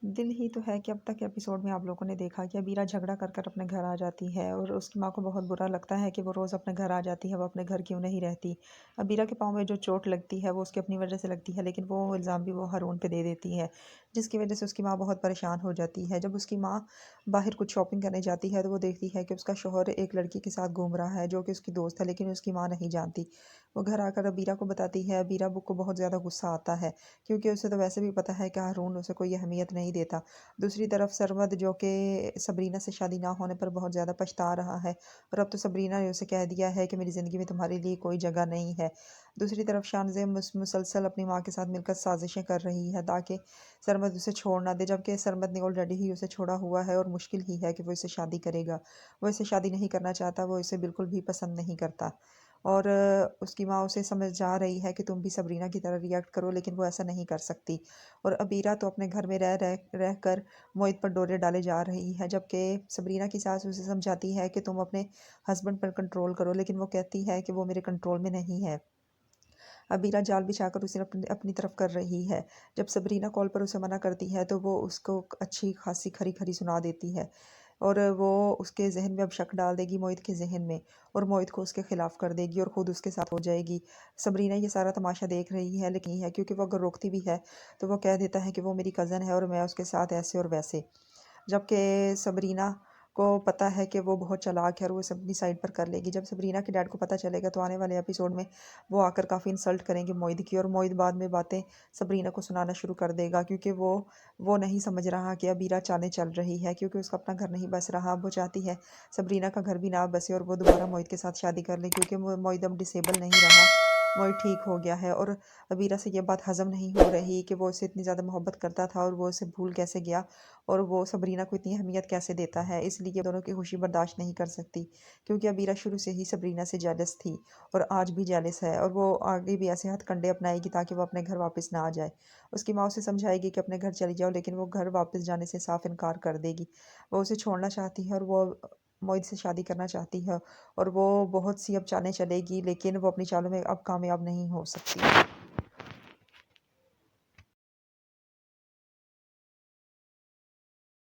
दिन ही तो है कि अब तक एपिसोड में आप लोगों ने देखा कि अबीरा झगड़ा कर कर अपने घर आ जाती है और उसकी माँ को बहुत बुरा लगता है कि वो रोज़ अपने घर आ जाती है, वो अपने घर क्यों नहीं रहती। अबीरा के पाँव में जो चोट लगती है वो उसकी अपनी वजह से लगती है, लेकिन वो इल्ज़ाम भी वो हारून पे दे देती है, जिसकी वजह से उसकी माँ बहुत परेशान हो जाती है। जब उसकी माँ बाहर कुछ शॉपिंग करने जाती है तो वो देखती है कि उसका शौहर एक लड़की के साथ घूम रहा है जो कि उसकी दोस्त है, लेकिन उसकी माँ नहीं जानती। वो घर आकर अबीरा को बताती है। अबीरा को बहुत ज़्यादा गुस्सा आता है, क्योंकि उसे तो वैसे भी पता है कि हारून उसे कोई अहमियत नहीं देता। दूसरी तरफ सरमद, जो कि सबरीना से शादी ना होने पर बहुत ज़्यादा पछता रहा है, और अब तो सबरीना ने उसे कह दिया है कि मेरी ज़िंदगी में तुम्हारे लिए कोई जगह नहीं है। दूसरी तरफ शानज़ेब मुसलसल अपनी माँ के साथ मिलकर साजिशें कर रही है ताकि सरमद उसे छोड़ ना दे, जबकि सरमद ने ऑलरेडी ही उसे छोड़ा हुआ है और मुश्किल ही है कि वो इसे शादी करेगा। वो इसे शादी नहीं करना चाहता, वो इसे बिल्कुल भी पसंद नहीं करता। और उसकी माँ उसे समझा रही है कि तुम भी सबरीना की तरह रिएक्ट करो, लेकिन वो ऐसा नहीं कर सकती। और अबीरा तो अपने घर में रह रह रह कर मोहित पर डोरे डाले जा रही है, जबकि सबरीना की सास उसे समझाती है कि तुम अपने हस्बैंड पर कंट्रोल करो, लेकिन वो कहती है कि वो मेरे कंट्रोल में नहीं है। अबीरा जाल बिछाकर उसे अपनी अपनी तरफ कर रही है। जब सबरीना कॉल पर उसे मना करती है तो वो उसको अच्छी खासी खरी खरी सुना देती है, और वो उसके जहन में अब शक डाल देगी मोहित के जहन में, और मोहित को उसके खिलाफ कर देगी और खुद उसके साथ हो जाएगी। सबरीना ये सारा तमाशा देख रही है, लेकिन है क्योंकि वो अगर रोकती भी है तो वो कह देता है कि वो मेरी कज़न है और मैं उसके साथ ऐसे और वैसे। जबकि सबरीना को पता है कि वो बहुत चालाक है और वो इसे अपनी साइड पर कर लेगी। जब सबरीना के डैड को पता चलेगा तो आने वाले एपिसोड में वो आकर काफ़ी इंसल्ट करेंगे मोहित की, और मोहित बाद में बातें सबरीना को सुनाना शुरू कर देगा, क्योंकि वो नहीं समझ रहा कि अबीरा चालें चल रही है, क्योंकि उसका अपना घर नहीं बस रहा। अब वो चाहती है सबरीना का घर भी ना बसे और वो दोबारा मोहित के साथ शादी कर ले, क्योंकि मोहित अब डिसेबल नहीं रहा, मोहित ठीक हो गया है। और अबीरा से ये बात हज़म नहीं हो रही कि वो उससे इतनी ज़्यादा मोहब्बत करता था और वो उसे भूल कैसे गया, और वो सबरीना को इतनी अहमियत कैसे देता है। इसलिए दोनों की खुशी बर्दाश्त नहीं कर सकती, क्योंकि अबीरा शुरू से ही सबरीना से जेलस थी और आज भी जेलस है, और वो आगे भी ऐसे हथकंडे अपनाएगी ताकि वो अपने घर वापस ना आ जाए। उसकी माँ उसे समझाएगी कि अपने घर चली जाओ, लेकिन वो घर वापस जाने से साफ इनकार कर देगी। वो उसे छोड़ना चाहती है और वो मोहित से शादी करना चाहती है, और वो बहुत सी अब चालें चलेगी, लेकिन वो अपनी चालों में अब कामयाब नहीं हो सकती।